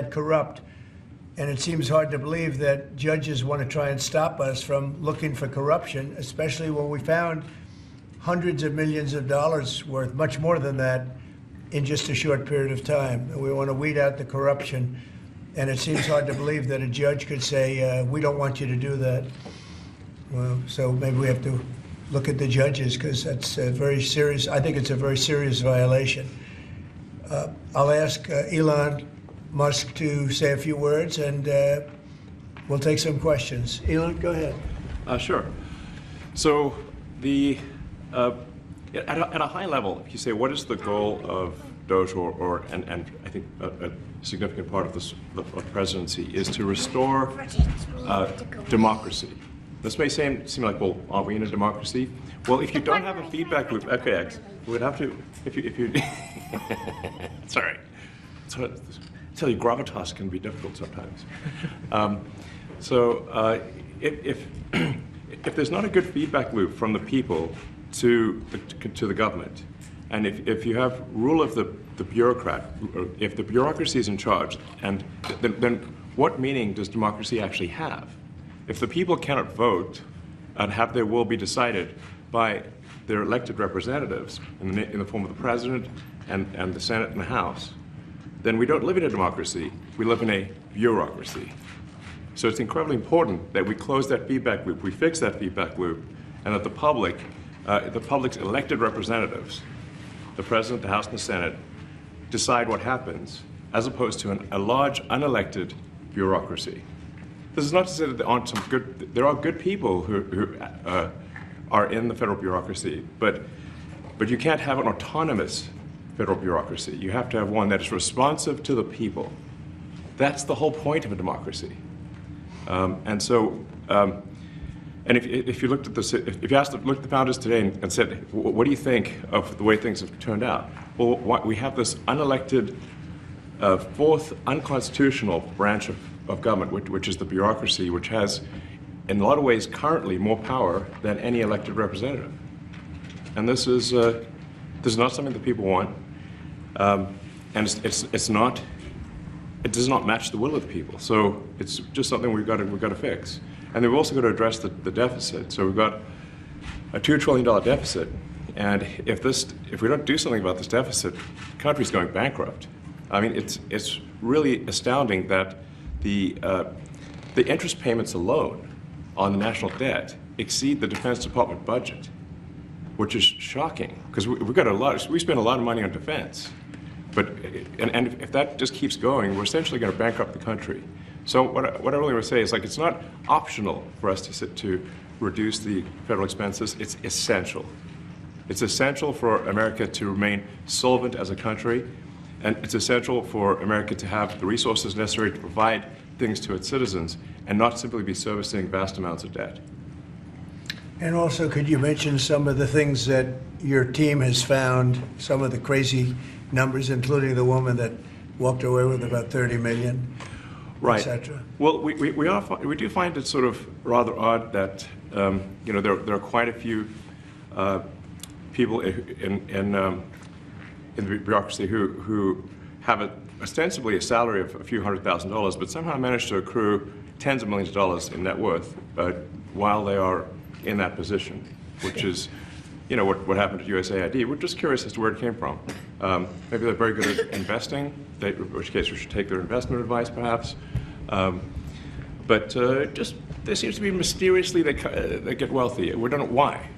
corrupt. And it seems hard to believe that judges want to try and stop us from looking for corruption, especially when we found hundreds of millions of dollars worth, much more than that, in just a short period of time. And we want to weed out the corruption. And it seems hard to believe that a judge could say, we don't want you to do that. Well, so maybe we have to look at the judges, because that's a very serious, I think it's a very serious violation. I'll ask Elon Musk to say a few words, and we'll take some questions. Elon, go ahead. Sure. So at a high level, if you say what is the goal of DOGE, and I think a significant part of the presidency is to restore democracy. This may seem like, well, aren't we in a democracy? Well, if you don't have a feedback loop, okay, we would have to, if you sorry. So, I tell you, gravitas can be difficult sometimes. If there's not a good feedback loop from the people to the government, and if you have rule of the bureaucrat, if the bureaucracy is in charge, and then what meaning does democracy actually have? If the people cannot vote and have their will be decided by their elected representatives in the form of the president and the Senate and the House, then we don't live in a democracy, we live in a bureaucracy. So it's incredibly important that we close that feedback loop, we fix that feedback loop, and that the public's elected representatives, the president, the House, and the Senate, decide what happens, as opposed to a large unelected bureaucracy. This is not to say that there are good people who are in the federal bureaucracy, but you can't have an autonomous federal bureaucracy. You have to have one that is responsive to the people. That's the whole point of a democracy. And if you looked at if you looked at the founders today and said, what do you think of the way things have turned out? Well, we have this unelected, fourth unconstitutional branch of government, which is the bureaucracy, which has, in a lot of ways, currently more power than any elected representative. And this is not something that people want, and it does not match the will of the people. So it's just something we've got to fix. And then we've also got to address the deficit. So we've got a $2 trillion deficit, and if we don't do something about this deficit, the country's going bankrupt. I mean, it's really astounding that the interest payments alone on the national debt exceed the Defense Department budget, which is shocking, because we spend a lot of money on defense. And if that just keeps going, we're essentially going to bankrupt the country. So what I really want to say is, like, it's not optional for us to reduce the federal expenses. It's essential. It's essential for America to remain solvent as a country, and it's essential for America to have the resources necessary to provide things to its citizens and not simply be servicing vast amounts of debt. And also, could you mention some of the things that your team has found, some of the crazy numbers, including the woman that walked away with about 30 million, right, etc.? Well, we do find it sort of rather odd that there are quite a few people in the bureaucracy who have ostensibly a salary of a few $100,000, but somehow manage to accrue tens of millions of dollars in net worth while they are in that position, which is, what happened at USAID. We're just curious as to where it came from. Maybe they're very good at investing, in which case we should take their investment advice, perhaps. But there seems to be mysteriously they get wealthy. We don't know why.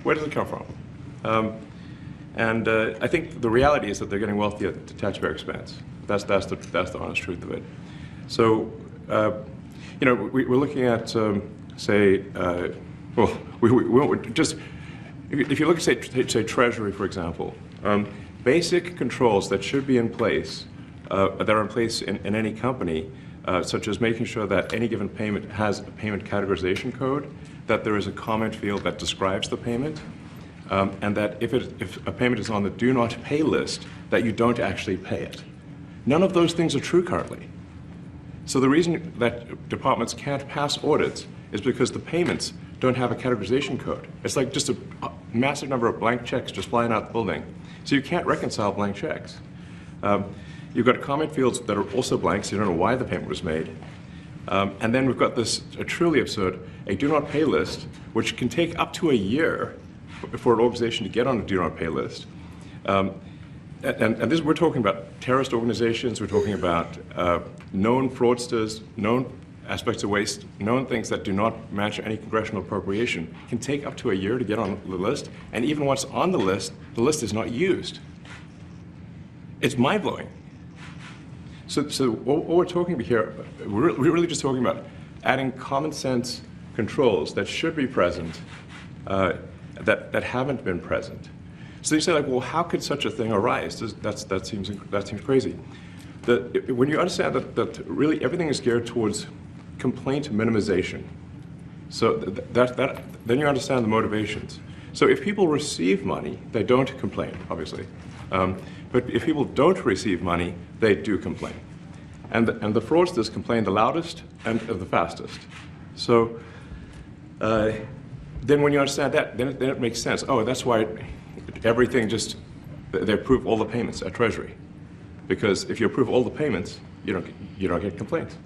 Where does it come from? And I think the reality is that they're getting wealthy at the taxpayer expense. That's the honest truth of it. So, we're looking at, if you look at, say, Treasury, for example, basic controls that should be in place, that are in place in any company, such as making sure that any given payment has a payment categorization code, that there is a comment field that describes the payment, and that if a payment is on the do not pay list, that you don't actually pay it. None of those things are true currently. So the reason that departments can't pass audits is because the payments don't have a categorization code. It's like just a massive number of blank checks just flying out the building. So you can't reconcile blank checks. You've got comment fields that are also blank, so you don't know why the payment was made. And then we've got this truly absurd, a do not pay list, which can take up to a year for an organization to get on a do not pay list. And this, we're talking about terrorist organizations, we're talking about known fraudsters, known aspects of waste, known things that do not match any congressional appropriation, can take up to a year to get on the list. And even once on the list is not used. It's mind-blowing. So what we're talking about here, we're really just talking about adding common sense controls that should be present, that haven't been present. So you say, like, well, how could such a thing arise? That seems crazy. When you understand that really everything is geared towards complaint minimization, so then you understand the motivations. So if people receive money, they don't complain, obviously. But if people don't receive money, they do complain. And the fraudsters complain the loudest and the fastest. So then when you understand that, then it makes sense. Oh, that's why everything they approve all the payments at Treasury. Because if you approve all the payments, you don't get complaints.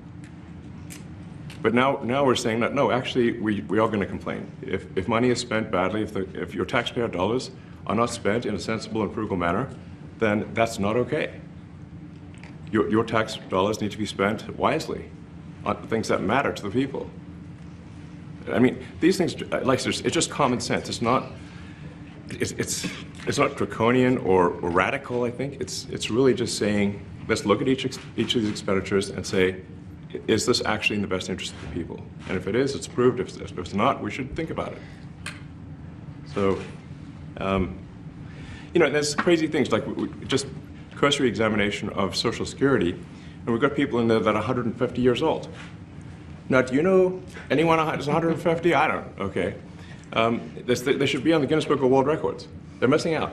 But now we're saying that, no, actually, we are going to complain. If money is spent badly, if your taxpayer dollars are not spent in a sensible and frugal manner, then that's not okay. Your tax dollars need to be spent wisely on things that matter to the people. I mean, these things, like, it's just common sense. It's not draconian or radical, I think. It's really just saying, let's look at each of these expenditures and say, is this actually in the best interest of the people? And if it is, it's approved. If it's not, we should think about it. So, there's crazy things like just cursory examination of Social Security, and we've got people in there that are 150 years old. Now, do you know anyone who's 150? I don't. Okay. They should be on the Guinness Book of World Records. They're missing out.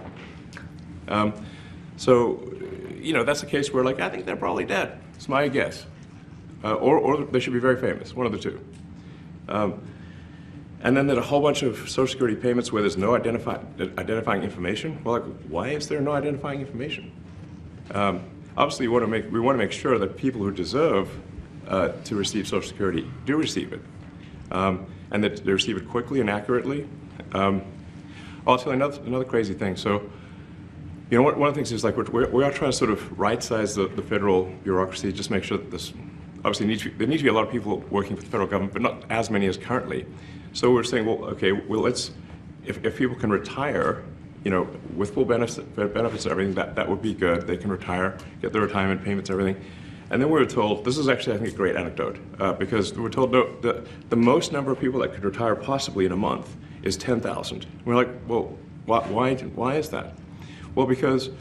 So, that's a case where, like, I think they're probably dead. It's my guess. Or they should be very famous, one of the two. And then there's a whole bunch of Social Security payments where there's no identifying information. Well, like, why is there no identifying information? Obviously, we want to make sure that people who deserve to receive Social Security do receive it, and that they receive it quickly and accurately. I'll tell you another crazy thing. So, one of the things is, like, we are trying to sort of right-size the federal bureaucracy, just make sure that this. Obviously, there need to be a lot of people working for the federal government, but not as many as currently. So we're saying, well, okay, well, if people can retire, with full benefits and everything, that would be good. They can retire, get their retirement payments, everything. And then we were told, this is actually, I think, a great anecdote, because we were told, no, the most number of people that could retire possibly in a month is 10,000. We're like, well, why is that? Well, because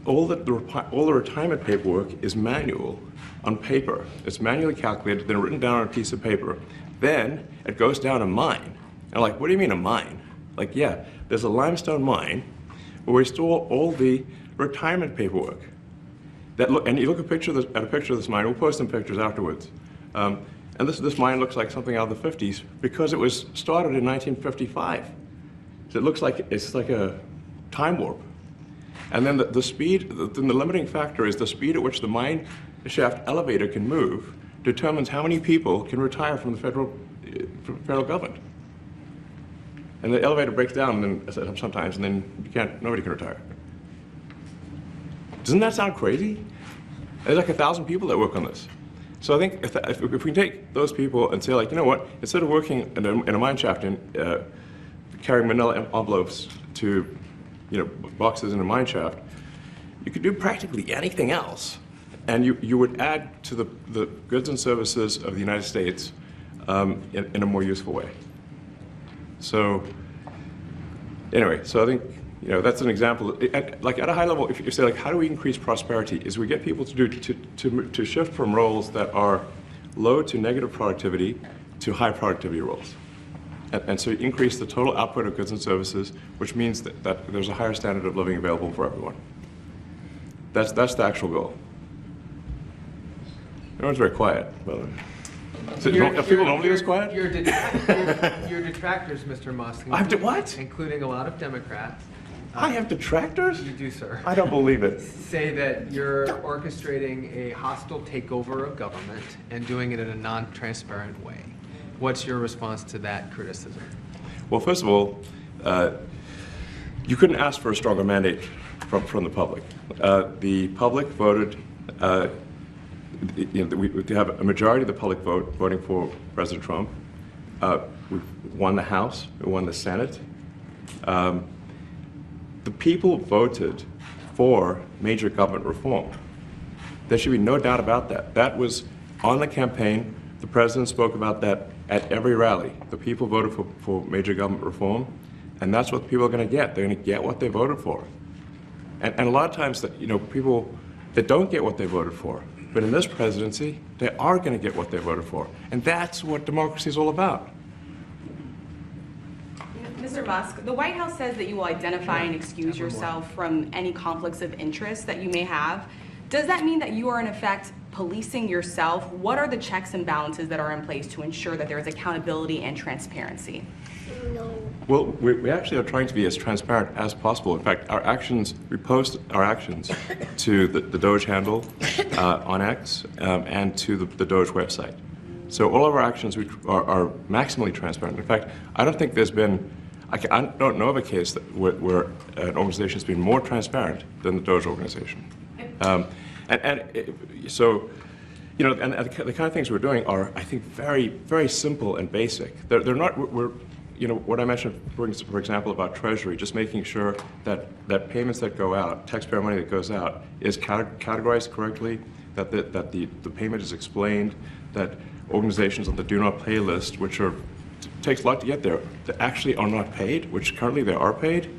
all the retirement paperwork is manual on paper. It's manually calculated, then written down on a piece of paper. Then it goes down a mine. And like, what do you mean a mine? Like, yeah, there's a limestone mine where we store all the retirement paperwork. And you look at a picture of this mine. We'll post some pictures afterwards. And this mine looks like something out of the 50s because it was started in 1955. So it looks like it's like a time warp. And then the speed, the limiting factor is the speed at which the mine shaft elevator can move determines how many people can retire from the federal government. And the elevator breaks down sometimes, and then nobody can retire. Doesn't that sound crazy? There's like 1,000 people that work on this. So I think if we can take those people and say, like, you know what, instead of working in a mine shaft and carrying manila envelopes to boxes in a mine shaft, you could do practically anything else. And you would add to the goods and services of the United States in a more useful way. So anyway, so I think that's an example. Like at a high level, if you say, like, how do we increase prosperity? Is we get people to shift from roles that are low to negative productivity to high productivity roles. And so you increase the total output of goods and services, which means that there's a higher standard of living available for everyone. That's the actual goal. Everyone's very quiet, by the way. So are people normally this quiet? Your detractors, Mr. Musk, What? including a lot of Democrats, I have detractors? You do, sir. I don't believe it. Say that you're orchestrating a hostile takeover of government and doing it in a non-transparent way. What's your response to that criticism? Well, first of all, you couldn't ask for a stronger mandate from the public. The public voted, we have a majority of the public voting for President Trump. We won the House, we won the Senate. The people voted for major government reform. There should be no doubt about that. That was on the campaign. The president spoke about that at every rally. The people voted for major government reform, and that's what people are going to get. They're going to get what they voted for. And a lot of times, people that don't get what they voted for, but in this presidency, they are going to get what they voted for. And that's what democracy is all about. Mr. Musk, the White House says that you will identify and excuse yourself from any conflicts of interest that you may have. Does that mean that you are in effect policing yourself? What are the checks and balances that are in place to ensure that there is accountability and transparency? Well, we actually are trying to be as transparent as possible. In fact, we post our actions to the DOGE handle on X and to the DOGE website. So all of our actions are maximally transparent. In fact, I don't think there's been, I don't know of a case where an organization has been more transparent than the DOGE organization. So, and the kind of things we're doing are, I think, very, very simple and basic. They're not, what I mentioned, for example, about Treasury, just making sure that payments that go out, taxpayer money that goes out, is categorized correctly, that the payment is explained, that organizations on the do not pay list, which takes a lot to get there, that actually are not paid, which currently they are paid.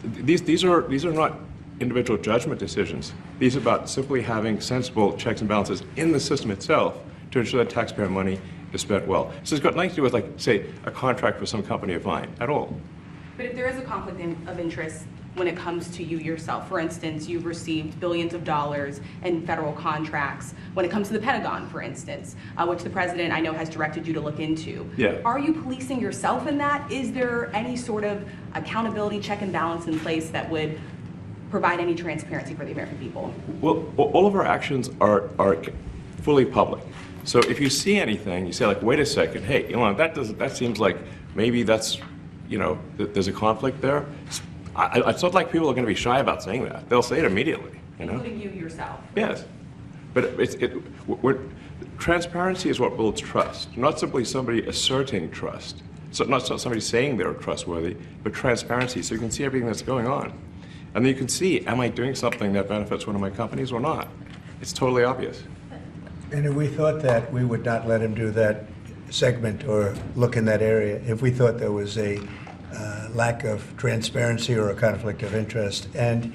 These are not individual judgment decisions. These are about simply having sensible checks and balances in the system itself to ensure that taxpayer money is spent well. So it's got nothing to do with, like, say, a contract with some company of mine at all. But if there is a conflict of interest when it comes to you yourself, for instance, you've received billions of dollars in federal contracts when it comes to the Pentagon, for instance, which the president, I know, has directed you to look into. Yeah. Are you policing yourself in that? Is there any sort of accountability check and balance in place that would provide any transparency for the American people? Well, all of our actions are fully public. So if you see anything, you say, like, wait a second, hey, Elon, that seems like maybe that's, there's a conflict there. It's not like people are going to be shy about saying that. They'll say it immediately. Including you yourself. Yes, but transparency is what builds trust, not simply somebody asserting trust. So not somebody saying they're trustworthy, but transparency, so you can see everything that's going on. And then you can see, am I doing something that benefits one of my companies or not? It's totally obvious. And if we thought that, we would not let him do that segment or look in that area if we thought there was a lack of transparency or a conflict of interest. And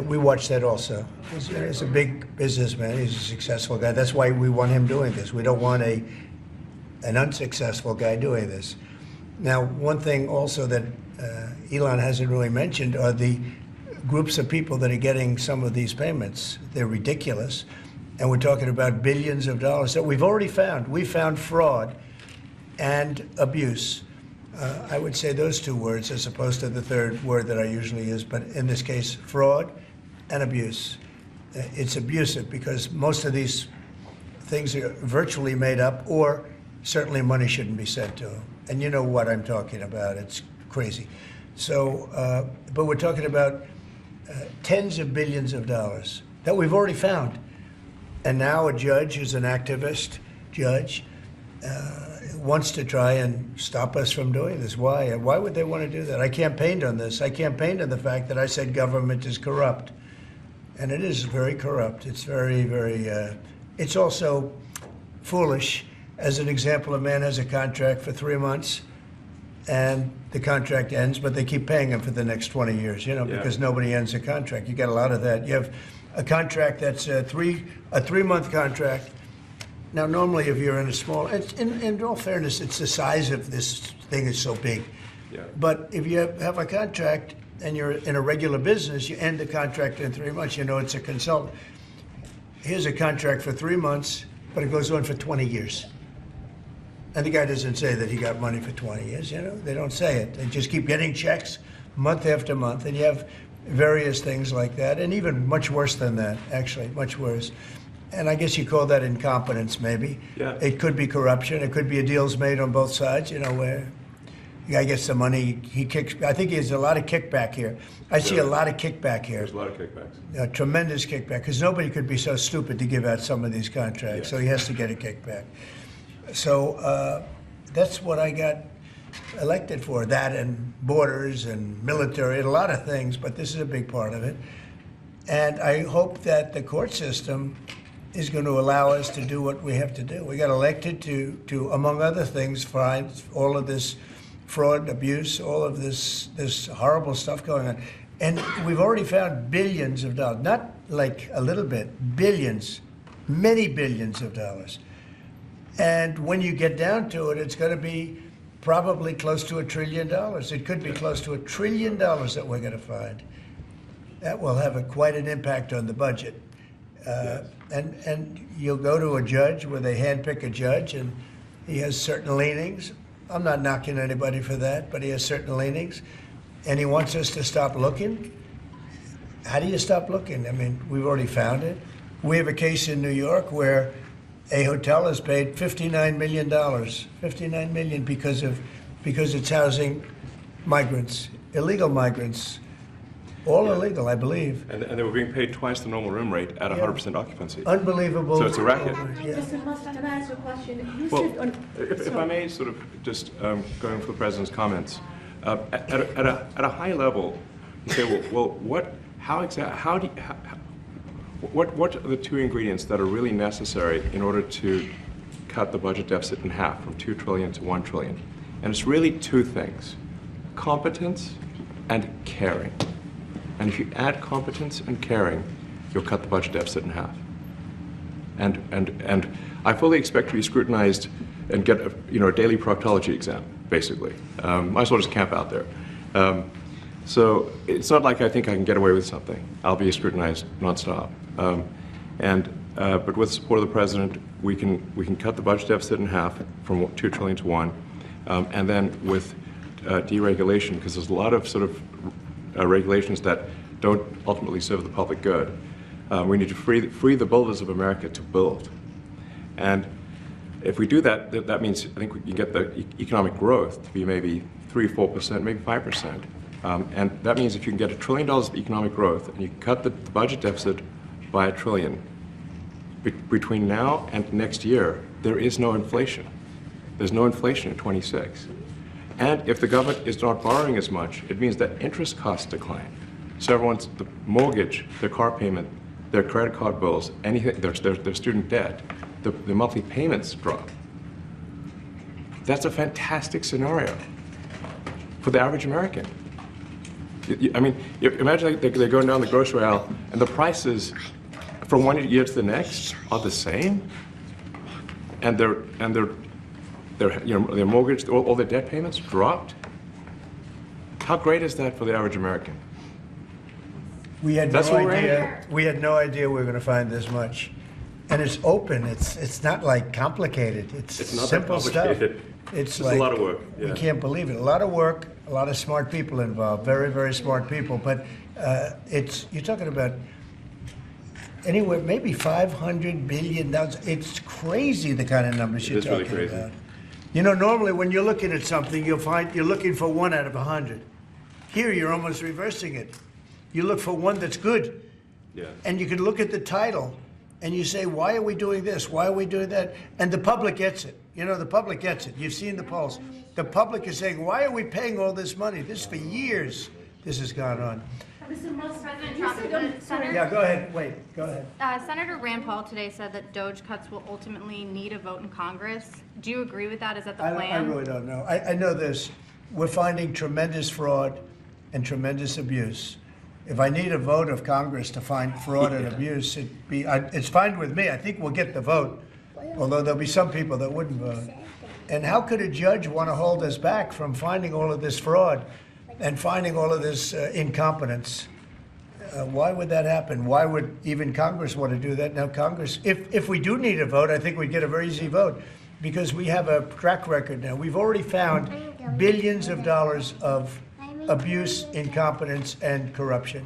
we watch that also. He's a big businessman. He's a successful guy. That's why we want him doing this. We don't want an unsuccessful guy doing this. Now, one thing also that Elon hasn't really mentioned are the groups of people that are getting some of these payments. They're ridiculous. And we're talking about billions of dollars that we've already found. We found fraud and abuse. I would say those two words as opposed to the third word that I usually use, but in this case, fraud and abuse. It's abusive because most of these things are virtually made up, or certainly money shouldn't be sent to them. And you know what I'm talking about. It's crazy. So, but we're talking about tens of billions of dollars that we've already found. And now a judge who's an activist judge wants to try and stop us from doing this. Why? Why would they want to do that? I campaigned on this. I campaigned on the fact that I said government is corrupt. And it is very corrupt. It's very, very, it's also foolish. As an example, a man has a contract for 3 months and the contract ends, but they keep paying him for the next 20 years, because nobody ends a contract. You got a lot of that. You have a contract that's a 3-month contract. Now, normally, if you're in a small, in all fairness, it's the size of this thing is so big. Yeah. But if you have a contract and you're in a regular business, you end the contract in 3 months. It's a consultant. Here's a contract for 3 months, but it goes on for 20 years. And the guy doesn't say that he got money for 20 years, They don't say it. They just keep getting checks month after month, and you have various things like that, and even much worse than that, actually, much worse. And I guess you call that incompetence, maybe. Yeah. It could be corruption. It could be a deals made on both sides, where the guy gets the money, he kicks. I think there's a lot of kickback here. I see a lot of kickback here. There's a lot of kickbacks. A tremendous kickback, because nobody could be so stupid to give out some of these contracts, Yes. so he has to get a kickback. So that's what I got elected for, that and borders and military and a lot of things, but this is a big part of it. And I hope that the court system is going to allow us to do what we have to do. We got elected to among other things, find all of this fraud, abuse, all of this horrible stuff going on. And we've already found billions of dollars, not like a little bit, billions, many billions of dollars. And when you get down to it, it's going to be probably close to $1 trillion. It could be close to $1 trillion that we're going to find. That will have quite an impact on the budget. And you'll go to a judge where they handpick a judge, and he has certain leanings. I'm not knocking anybody for that, but he has certain leanings, and he wants us to stop looking. How do you stop looking? I mean, we've already found it. We have a case in New York where a hotel has paid $59 million, $59 million because it's housing migrants, illegal migrants. All illegal, I believe. And they were being paid twice the normal room rate at 100% occupancy. Unbelievable. So it's a racket. Yeah. Mr. Musk, can I ask a question? You Well, said if I may sort of just going for the president's comments, at a high level, you say, well, what are the two ingredients that are really necessary in order to cut the budget deficit in half from 2 trillion to 1 trillion? And it's really two things: competence and caring. And if you add competence and caring, you'll cut the budget deficit in half. And I fully expect to be scrutinized and get a daily proctology exam, basically. Might as well just camp out there. So it's not like I think I can get away with something. I'll be scrutinized nonstop. But with the support of the president, we can cut the budget deficit in half from 2 trillion to 1, and then with deregulation, because there's a lot of sort of regulations that don't ultimately serve the public good. We need to free the builders of America to build. And if we do that, that means I think we can get the economic growth to be maybe 3-4%, maybe 5%. And that means if you can get $1 trillion of economic growth and you can cut the budget deficit by $1 trillion, between now and next year, there is no inflation. There's no inflation in 26. And if the government is not borrowing as much, it means that interest costs decline. So everyone's, the mortgage, their car payment, their credit card bills, anything, their student debt, the monthly payments drop. That's a fantastic scenario for the average American. I mean, imagine they're going down the grocery aisle and the prices from one year to the next are the same, and their mortgage, all their debt payments dropped. How great is that for the average American? We had That's no what we're idea. We had no idea we were going to find this much, and it's open. It's not like complicated. It's It's not that simple complicated. stuff. It's Just a lot of work, We yeah. can't believe it. A lot of work. A lot of smart people involved. Very, very smart people. But you're talking about anywhere maybe $500 billion. It's crazy the kind of numbers you're It is really talking crazy. about. Normally when you're looking at something, you'll find you're looking for 1 out of 100. Here, you're almost reversing it. You look for one that's good. Yeah. And you can look at the title and you say, why are we doing this? Why are we doing that? And the public gets it. The public gets it. You've seen the polls. The public is saying, why are we paying all this money? This for years, this has gone on. Mr. Musk, President you Trump, said the Senator, Yeah, go ahead. Wait, go ahead. Senator Rand Paul today said that DOGE cuts will ultimately need a vote in Congress. Do you agree with that? Is that the I plan? really don't know. I know this. We're finding tremendous fraud and tremendous abuse. If I need a vote of Congress to find fraud and abuse, it's fine with me. I think we'll get the vote, although there'll be some people that wouldn't vote. And how could a judge want to hold us back from finding all of this fraud and finding all of this incompetence? Why would that happen? Why would even Congress want to do that? Now, Congress, if we do need a vote, I think we'd get a very easy vote because we have a track record now. We've already found billions of dollars of abuse, incompetence, and corruption.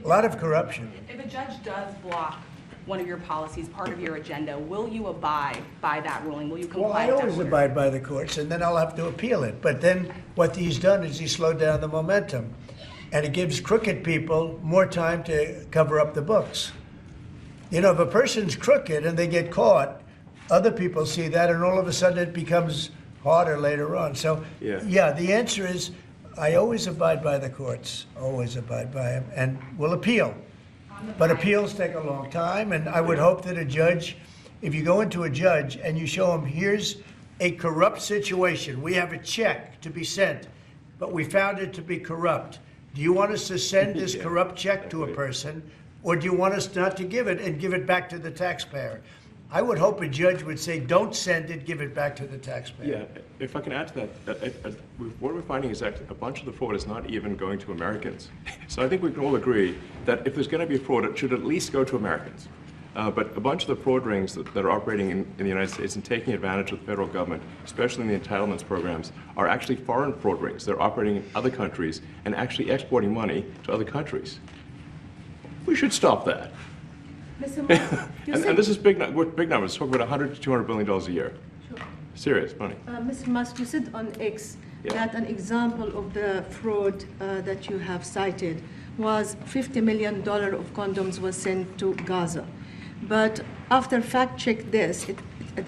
A lot of corruption. If a judge does block one of your policies, part of your agenda, will you abide by that ruling? Will you Well, comply I with that always order? abide by the courts, and then I'll have to appeal it. But then what he's done is he slowed down the momentum. And it gives crooked people more time to cover up the books. You know, if a person's crooked and they get caught, other people see that, and all of a sudden it becomes harder later on. So, yeah, the answer is I always abide by the courts, always abide by them, and will appeal. But appeals take a long time, and I would hope that a judge, if you go into a judge and you show him, here's a corrupt situation, we have a check to be sent, but we found it to be corrupt. Do you want us to send this corrupt check to a person, or do you want us not to give it and give it back to the taxpayer? I would hope a judge would say, don't send it, give it back to the taxpayer. Yeah, if I can add to that, what we're finding is that a bunch of the fraud is not even going to Americans. So I think we can all agree that if there's going to be fraud, it should at least go to Americans. But a bunch of the fraud rings that are operating in the United States and taking advantage of the federal government, especially in the entitlements programs, are actually foreign fraud rings. They're operating in other countries and actually exporting money to other countries. We should stop that. Mr. Musk, you said, And this is big numbers. Talk about $100 to $200 billion a year. Sure. Serious money. Mr. Musk, you said on X Yeah. that an example of the fraud that you have cited was $50 million of condoms was sent to Gaza. But after fact check this, it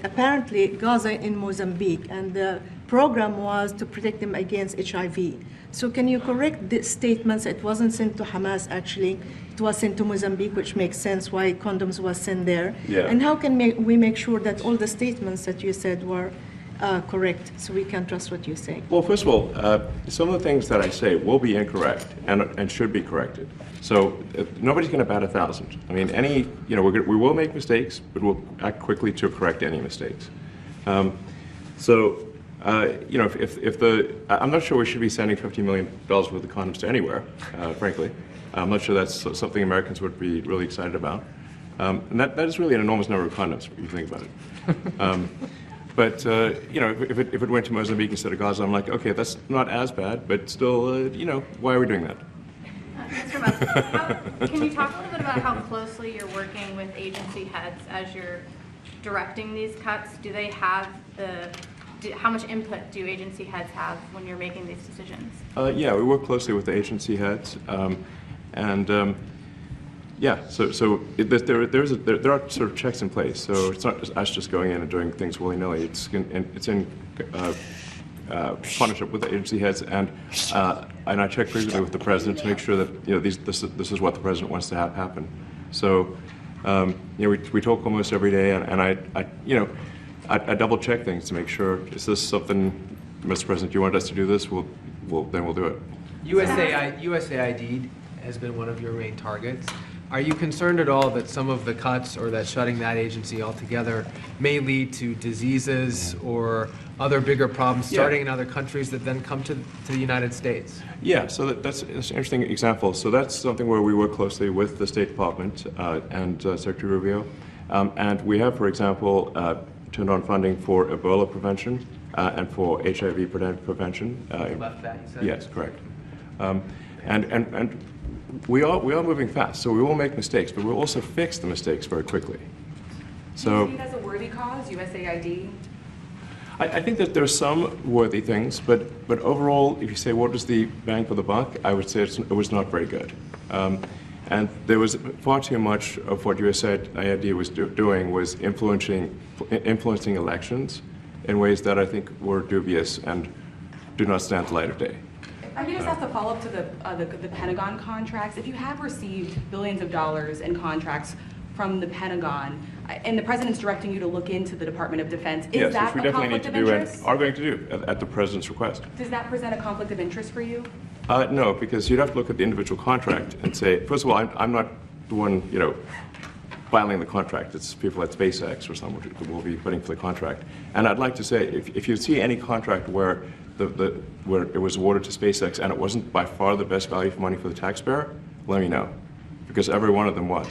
apparently Gaza in Mozambique, and the program was to protect them against HIV. So can you correct the statements? It wasn't sent to Hamas actually. It was sent to Mozambique, which makes sense why condoms was sent there. Yeah. And how can we make sure that all the statements that you said were correct, so we can trust what you say? Well, first of all, some of the things that I say will be incorrect and should be corrected. So nobody's going to bat 1,000. I mean, we will make mistakes, but we'll act quickly to correct any mistakes. I'm not sure we should be sending $50 million worth of condoms to anywhere, frankly. I'm not sure that's something Americans would be really excited about. And that is really an enormous number of condoms, if you think about it. If it went to Mozambique instead of Gaza, I'm like, okay, that's not as bad, but still, why are we doing that? Mr. Musk, can you talk a little bit about how closely you're working with agency heads as you're directing these cuts? Do they have how much input do agency heads have when you're making these decisions? Yeah, we work closely with the agency heads, there are sort of checks in place. So it's not just us just going in and doing things willy-nilly. It's in partnership with the agency heads, and I check frequently with the president to make sure that this is what the president wants to have happen. So we talk almost every day, and I double check things to make sure, is this something, Mr. President, you want us to do this? Then we'll do it. USAID has been one of your main targets. Are you concerned at all that some of the cuts or that shutting that agency altogether may lead to diseases or other bigger problems starting in other countries that then come to the United States? Yeah, so that's an interesting example. So that's something where we work closely with the State Department and Secretary Rubio. And we have, for example, turned on funding for Ebola prevention and for HIV prevention. Left that, you said? Yes, correct. And we are moving fast, so we will make mistakes, but we'll also fix the mistakes very quickly. Do you see it as a worthy cause, USAID? I think that there are some worthy things, but overall, if you say what was the bang for the buck, I would say it was not very good. And there was far too much of what USAID was doing was influencing elections in ways that I think were dubious and do not stand the light of day. I can just ask a follow-up to the Pentagon contracts. If you have received billions of dollars in contracts from the Pentagon, and the president's directing you to look into the Department of Defense, is that which we a definitely need conflict to of do and interest? are going to do at the president's request. Does that present a conflict of interest for you? No, because you'd have to look at the individual contract and say, first of all, I'm not the one, filing the contract. It's people at SpaceX or someone who will be putting for the contract. And I'd like to say, if you see any contract where where it was awarded to SpaceX and it wasn't by far the best value for money for the taxpayer, let me know, because every one of them was.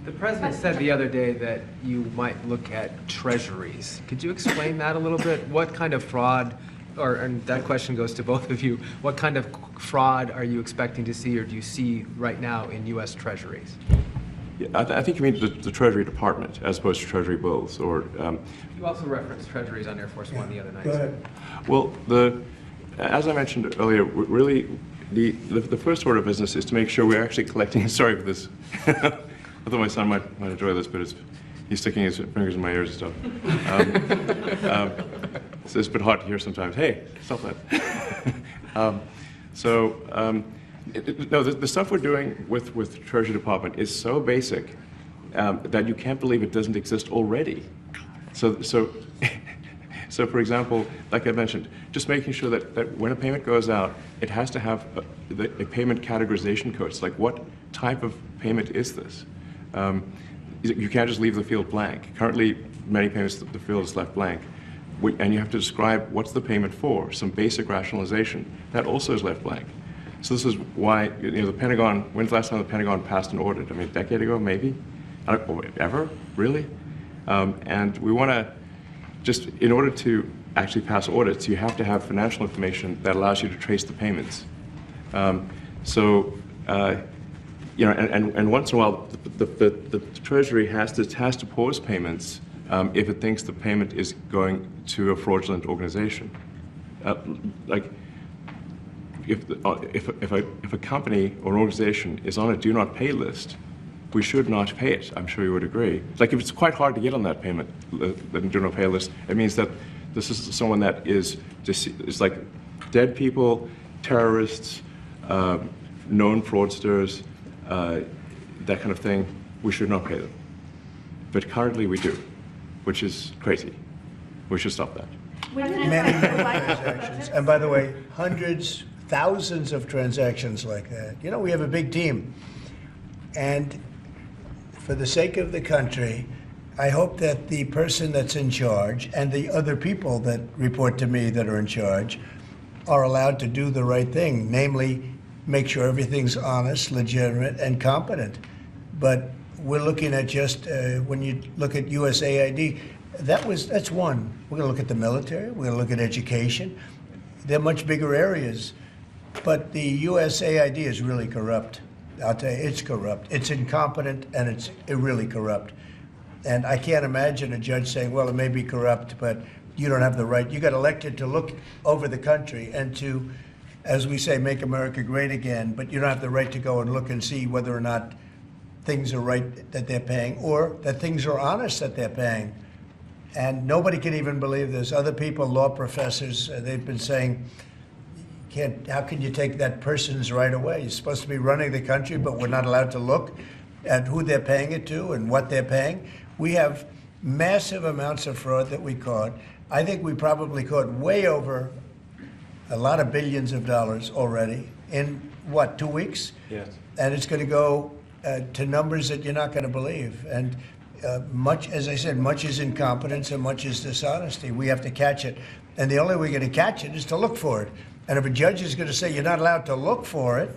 The president said the other day that you might look at treasuries. Could you explain that a little bit? What kind of fraud and that question goes to both of you, what kind of fraud are you expecting to see or do you see right now in U.S. treasuries? Yeah, I think you mean the Treasury Department as opposed to Treasury bills, or. You also referenced treasuries on Air Force One the other night. Go ahead. Well, as I mentioned earlier, really, the first order of business is to make sure we're actually collecting. Sorry for this. I thought my son might enjoy this, but he's sticking his fingers in my ears and stuff. So it's a bit hard to hear sometimes. Hey, stop that. No, the stuff we're doing with the Treasury Department is so basic that you can't believe it doesn't exist already. So for example, like I mentioned, just making sure that when a payment goes out, it has to have a payment categorization code. It's like, what type of payment is this? You can't just leave the field blank. Currently, many payments, the field is left blank. And you have to describe what's the payment for, some basic rationalization. That also is left blank. So this is why, the Pentagon, when's the last time the Pentagon passed an audit? I mean, a decade ago, maybe? I don't know, ever? Really? And we want to, just in order to actually pass audits, you have to have financial information that allows you to trace the payments. And once in a while, the Treasury has to pause payments if it thinks the payment is going to a fraudulent organization. If a company or an organization is on a do not pay list, we should not pay it. I'm sure you would agree. Like, if it's quite hard to get on that payment, the do not pay list, it means that this is someone that is like dead people, terrorists, known fraudsters, that kind of thing. We should not pay them. But currently we do, which is crazy. We should stop that. Many transactions. And by the way, hundreds, thousands of transactions like that. We have a big team. And for the sake of the country, I hope that the person that's in charge and the other people that report to me that are in charge are allowed to do the right thing, namely make sure everything's honest, legitimate, and competent. But we're looking at just, when you look at USAID, that's one. We're going to look at the military. We're going to look at education. They're much bigger areas. But the USAID is really corrupt. I'll tell you, it's corrupt. It's incompetent, and it's really corrupt. And I can't imagine a judge saying, well, it may be corrupt, but you don't have the right. You got elected to look over the country and to, as we say, make America great again, but you don't have the right to go and look and see whether or not things are right that they're paying or that things are honest that they're paying. And nobody can even believe this. Other people, law professors, they've been saying, how can you take that person's right away? You're supposed to be running the country, but we're not allowed to look at who they're paying it to and what they're paying. We have massive amounts of fraud that we caught. I think we probably caught way over a lot of billions of dollars already in, 2 weeks? Yes. And it's going to go to numbers that you're not going to believe. And much, as I said, much is incompetence and much is dishonesty. We have to catch it. And the only way we're going to catch it is to look for it. And if a judge is going to say you're not allowed to look for it,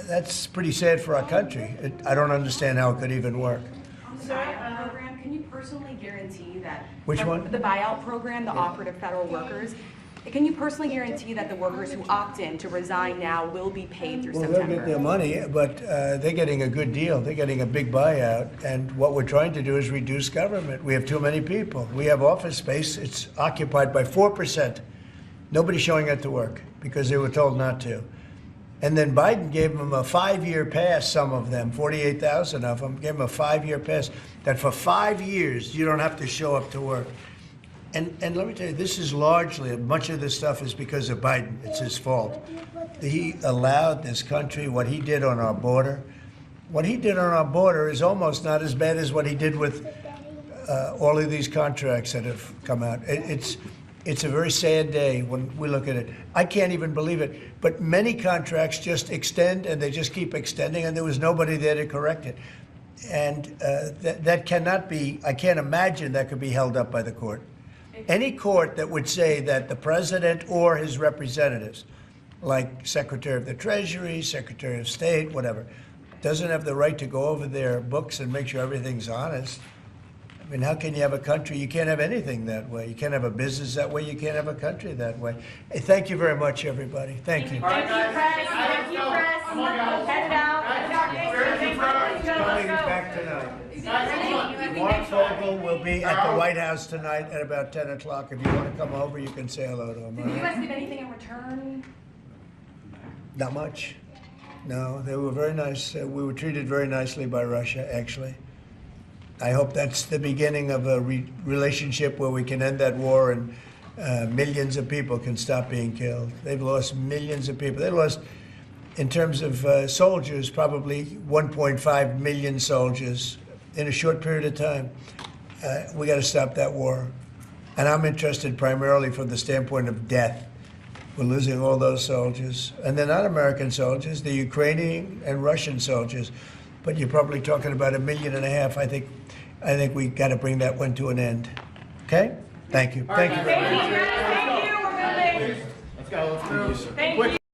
that's pretty sad for our country. I don't understand how it could even work. On the buyout program, can you personally guarantee that? Which one? The buyout program, the operative federal workers. Can you personally guarantee that the workers who opt in to resign now will be paid through Well, September? they'll get their money, but they're getting a good deal. They're getting a big buyout. And what we're trying to do is reduce government. We have too many people. We have office space. It's occupied by 4%. Nobody's showing up to work because they were told not to. And then Biden gave them a 5-year pass, some of them, 48,000 of them, gave them a 5-year pass, that for 5 years you don't have to show up to work. And let me tell you, this is largely, much of this stuff is because of Biden. It's his fault. He allowed this country, what he did on our border. What he did on our border is almost not as bad as what he did with all of these contracts that have come out. It's a very sad day when we look at it. I can't even believe it. But many contracts just extend, and they just keep extending, and there was nobody there to correct it. And that cannot be, I can't imagine that could be held up by the court. Any court that would say that the president or his representatives, like Secretary of the Treasury, Secretary of State, whatever, doesn't have the right to go over their books and make sure everything's honest. I mean, how can you have a country? You can't have anything that way. You can't have a business that way. You can't have a country that way. Hey, thank you very much, everybody. Thank you. Thank you, press. Thank you, press. Head out. Coming back tonight. Mark Fogel will be at the White House tonight at about 10 o'clock. If you want to come over, you can say hello to him. Did all you right? guys get anything in return? Not much. No, they were very nice. We were treated very nicely by Russia, actually. I hope that's the beginning of a relationship where we can end that war and millions of people can stop being killed. They've lost millions of people. They lost, in terms of soldiers, probably 1.5 million soldiers in a short period of time. We got to stop that war. And I'm interested primarily from the standpoint of death. We're losing all those soldiers. And they're not American soldiers, they're Ukrainian and Russian soldiers. But you're probably talking about 1.5 million. I think we got to bring that one to an end. Okay? Thank you. Thank you very much. Thank you. We're good. Let's go. Thank you.